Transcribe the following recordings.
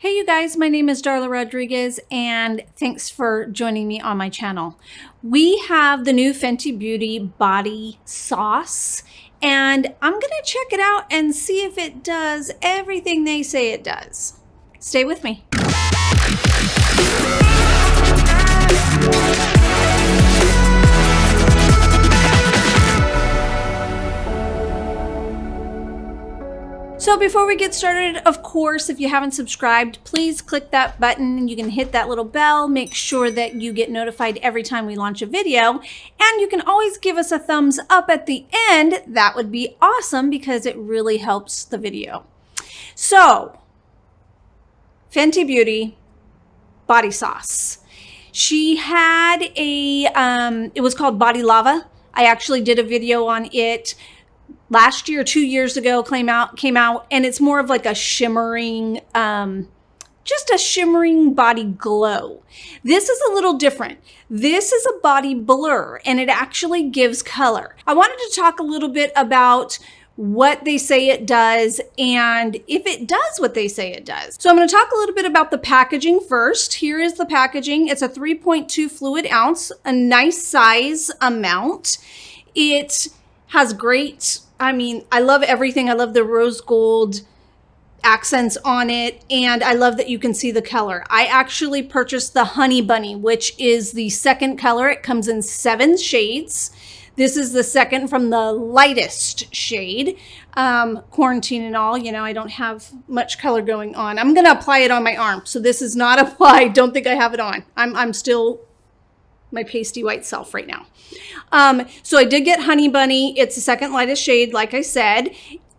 Hey you guys, my name is Darla Rodriguez and thanks for joining me on my channel. We have the new Fenty Beauty Body Sauce and I'm gonna check it out and see if it does everything they say it does. Stay with me. So before we get started, of course, if you haven't subscribed, please click that button. You can hit that little bell, make sure that you get notified every time we launch a video. And you can always give us a thumbs up at the end. That would be awesome because it really helps the video. So, Fenty Beauty Body Sauce. She had it was called Body Lava. I actually did a video on it last year, 2 years ago, came out, and it's more of like a shimmering, just a shimmering body glow. This is a little different. This is a body blur, and it actually gives color. I wanted to talk a little bit about what they say it does and if it does what they say it does. So I'm going to talk a little bit about the packaging first. Here is the packaging. It's a 3.2 fluid ounce, a nice size amount. It has great, I love everything. I love the rose gold accents on it, and I love that you can see the color. I actually purchased the Honey Bunny, which is the second color. It comes in 7 shades. This is the second from the lightest shade. Quarantine and all, I don't have much color going on. I'm going to apply it on my arm. So this is not applied. Don't think I have it on. I'm still my pasty white self right now. So I did get Honey Bunny. It's the second lightest shade, like I said.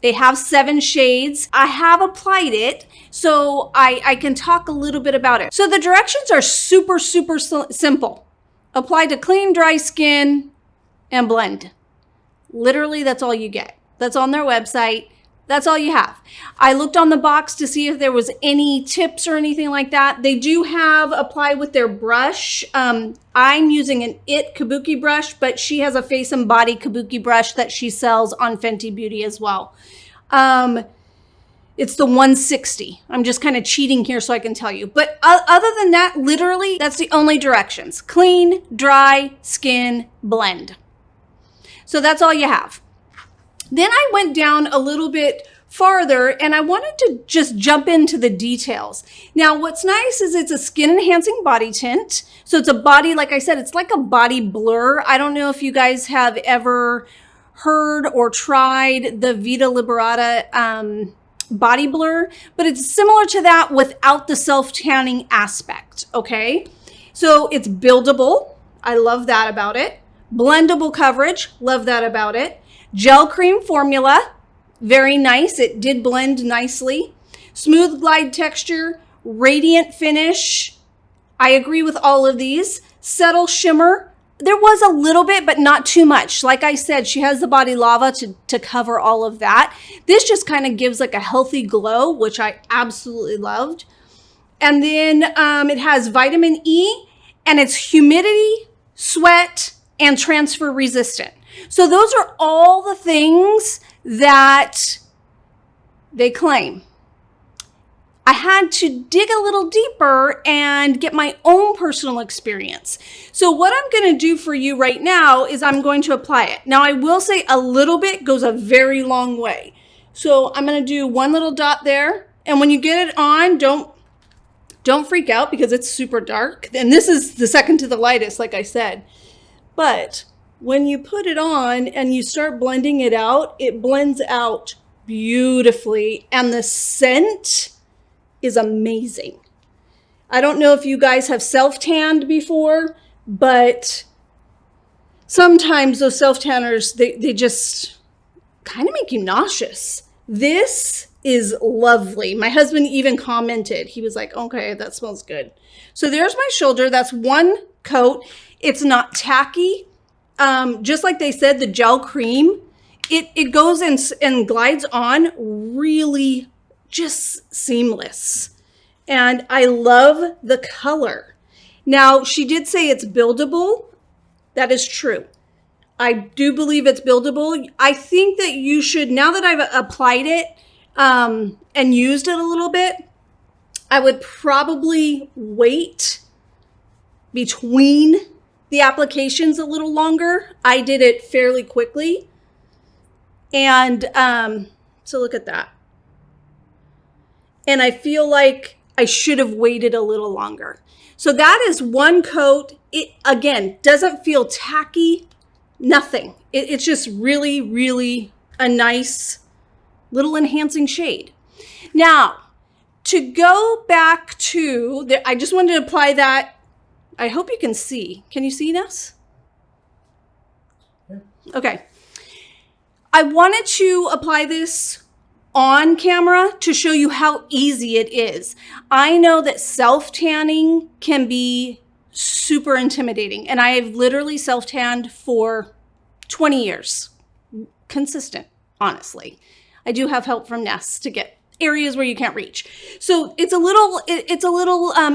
They have 7 shades. I have applied it, so I can talk a little bit about it. So the directions are super, super simple. Apply to clean, dry skin and blend. Literally, that's all you get. That's on their website. That's all you have. I looked on the box to see if there was any tips or anything like that. They do have apply with their brush. I'm using an IT kabuki brush, but she has a face and body kabuki brush that she sells on Fenty Beauty as well. It's the 160. I'm just kind of cheating here so I can tell you. But other than that, literally, that's the only directions. Clean, dry, skin, blend. So that's all you have. Then I went down a little bit farther and I wanted to just jump into the details. Now, what's nice is it's a skin enhancing body tint. So it's a body, like I said, it's like a body blur. I don't know if you guys have ever heard or tried the Vita Liberata body blur, but it's similar to that without the self-tanning aspect, okay? So it's buildable. I love that about it. Blendable coverage. Love that about it. Gel cream formula, very nice. It did blend nicely. Smooth glide texture, radiant finish. I agree with all of these. Subtle shimmer. There was a little bit, but not too much. Like I said, she has the Body Lava to cover all of that. This just kind of gives like a healthy glow, which I absolutely loved. And then it has vitamin E, and it's humidity, sweat, and transfer resistant. So those are all the things that they claim. I had to dig a little deeper and get my own personal experience. So what I'm going to do for you right now is I'm going to apply it. Now I will say a little bit goes a very long way. So I'm going to do one little dot there. And when you get it on, don't freak out because it's super dark. And this is the second to the lightest, like I said. But when you put it on and you start blending it out, it blends out beautifully. And the scent is amazing. I don't know if you guys have self-tanned before, but sometimes those self-tanners, they just kind of make you nauseous. This is lovely. My husband even commented. He was like, okay, that smells good. So there's my shoulder. That's one coat. It's not tacky. Just like they said, the gel cream, it goes and glides on really just seamless. And I love the color. Now, she did say it's buildable. That is true. I do believe it's buildable. I think that you should, now that I've applied it and used it a little bit, I would probably wait between the applications a little longer. I did it fairly quickly. And so look at that. And I feel like I should have waited a little longer. So that is one coat. It, again, doesn't feel tacky, nothing. It's just really, really a nice little enhancing shade. Now, to go back to, I just wanted to apply that. I hope you can see. Can you see this? Yeah. Okay. I wanted to apply this on camera to show you how easy it is. I know that self-tanning can be super intimidating, and I have literally self-tanned for 20 years. Consistent, honestly. I do have help from Ness to get areas where you can't reach. So it's a little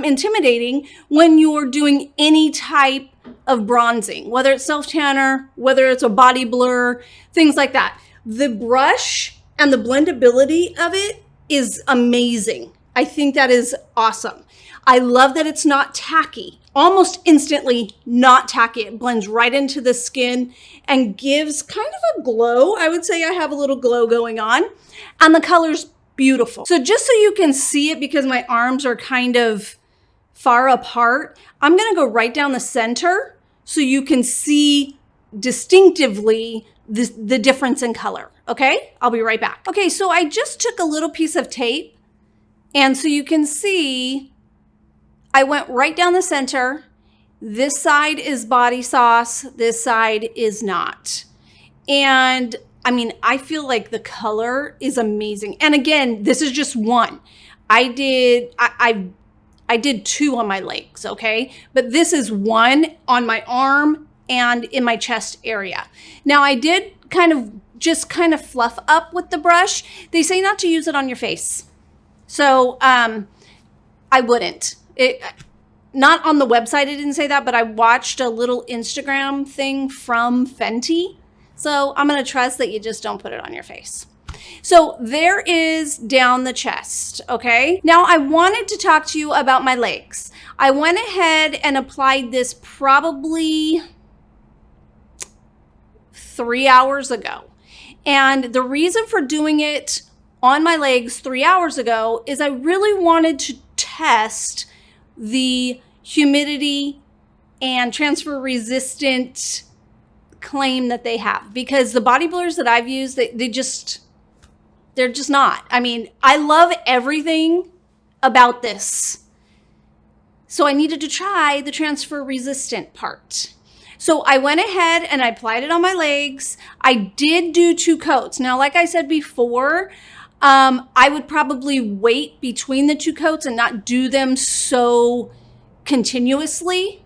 intimidating when you're doing any type of bronzing, whether it's self-tanner, whether it's a body blur, things like that. The brush and the blendability of it is amazing. I think that is awesome. I love that it's not tacky, almost instantly not tacky. It blends right into the skin and gives kind of a glow. I would say I have a little glow going on, and the color's beautiful. So just so you can see it, because my arms are kind of far apart, I'm gonna go right down the center so you can see distinctively the difference in color, okay? I'll be right back. Okay, so I just took a little piece of tape, and so you can see I went right down the center. This side is body sauce, this side is not. And I mean, I feel like the color is amazing. And again, this is just one. I did two on my legs, okay? But this is one on my arm and in my chest area. Now I did kind of fluff up with the brush. They say not to use it on your face. So I wouldn't. Not on the website, it didn't say that, but I watched a little Instagram thing from Fenty. So I'm gonna trust that you just don't put it on your face. So there is down the chest, okay? Now I wanted to talk to you about my legs. I went ahead and applied this probably 3 hours ago. And the reason for doing it on my legs 3 hours ago is I really wanted to test the humidity and transfer resistant claim that they have, because the body blurs that I've used, they're just not. I mean, I love everything about this. So I needed to try the transfer resistant part. So I went ahead and I applied it on my legs. I did do 2 coats. Now, like I said before, I would probably wait between the 2 coats and not do them so continuously.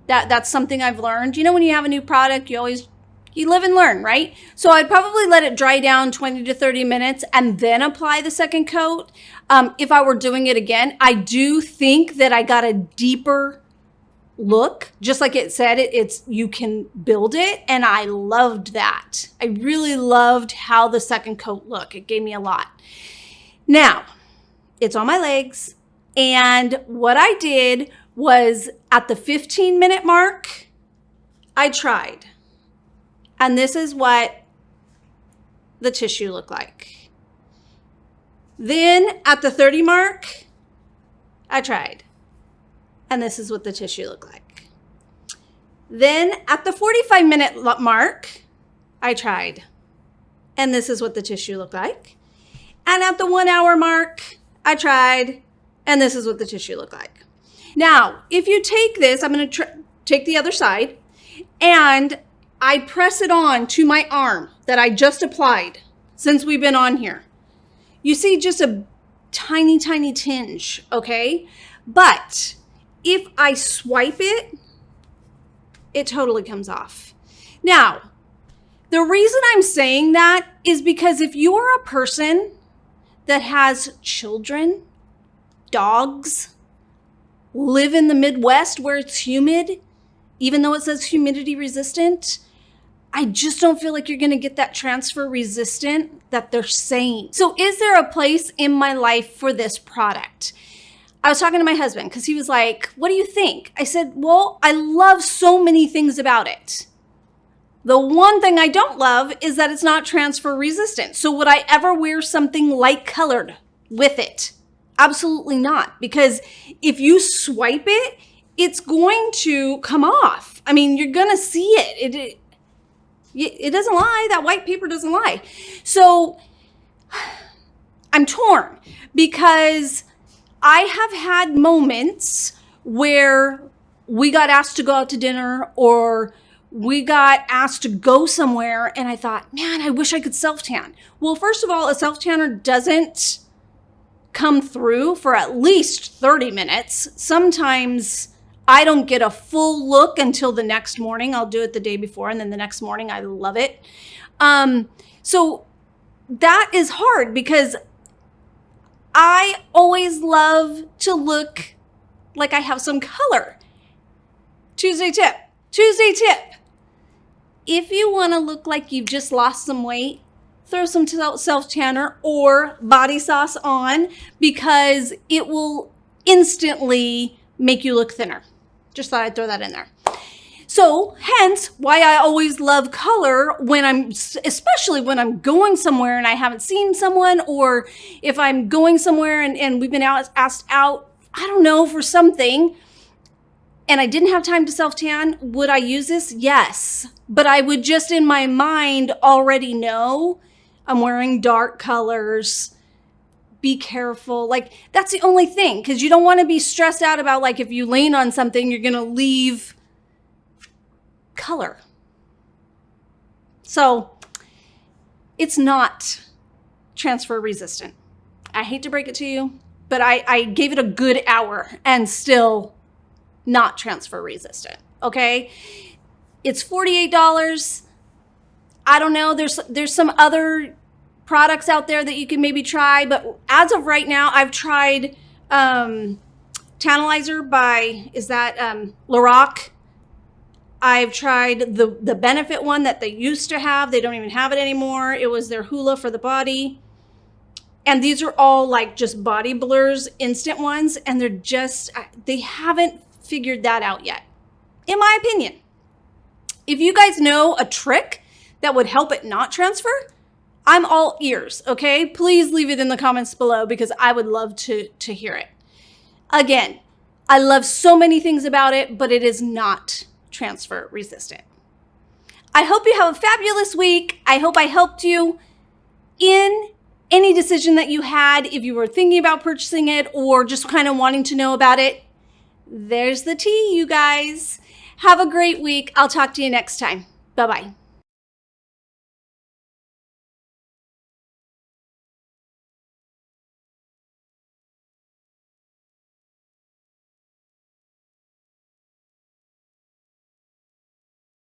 That's something I've learned. You know, when you have a new product, you live and learn, right? So I'd probably let it dry down 20 to 30 minutes and then apply the second coat. If I were doing it again, I do think that I got a deeper look. Just like it said, you can build it. And I loved that. I really loved how the second coat looked. It gave me a lot. Now, it's on my legs. And what I did was at the 15-minute mark, I tried. And this is what the tissue looked like. Then at the 30 mark, I tried. And this is what the tissue looked like. Then at the 45-minute mark, I tried. And this is what the tissue looked like. And at the 1 hour mark, I tried. And this is what the tissue looked like. Now, if you take this, I'm going to take the other side, and I press it on to my arm that I just applied since we've been on here. You see just a tiny, tiny tinge, okay? But if I swipe it, it totally comes off. Now, the reason I'm saying that is because if you're a person that has children, dogs, live in the Midwest where it's humid, even though it says humidity resistant, I just don't feel like you're going to get that transfer resistant that they're saying. So is there a place in my life for this product? I was talking to my husband because he was like, what do you think? I said, well, I love so many things about it. The one thing I don't love is that it's not transfer resistant. So would I ever wear something light colored with it? Absolutely not. Because if you swipe it, it's going to come off. I mean, you're going to see it. It doesn't lie. That white paper doesn't lie. So I'm torn because I have had moments where we got asked to go out to dinner or we got asked to go somewhere and I thought, man, I wish I could self-tan. Well, first of all, a self-tanner doesn't come through for at least 30 minutes. Sometimes I don't get a full look until the next morning. I'll do it the day before and then the next morning. I love it. So that is hard because I always love to look like I have some color. Tuesday tip. If you want to look like you've just lost some weight, throw some self-tanner or body sauce on because it will instantly make you look thinner. Just thought I'd throw that in there. So hence why I always love color especially when I'm going somewhere and I haven't seen someone, or if I'm going somewhere and we've been asked out, I don't know, for something, and I didn't have time to self-tan, would I use this? Yes. But I would just in my mind already know I'm wearing dark colors. Be careful. Like, that's the only thing, because you don't want to be stressed out about, like, if you lean on something, you're going to leave color. So it's not transfer resistant. I hate to break it to you, but I gave it a good hour and still not transfer resistant. Okay. It's $48. I don't know. There's some other products out there that you can maybe try, but as of right now, I've tried Tantalizer by, is that Lorac? I've tried the Benefit one that they used to have. They don't even have it anymore. It was their Hula for the body. And these are all like just body blurs, instant ones. And they haven't figured that out yet, in my opinion. If you guys know a trick that would help it not transfer, I'm all ears, okay? Please leave it in the comments below because I would love to hear it. Again, I love so many things about it, but it is not transfer resistant. I hope you have a fabulous week. I hope I helped you in any decision that you had, if you were thinking about purchasing it or just kind of wanting to know about it. There's the tea, you guys. Have a great week. I'll talk to you next time. Bye-bye.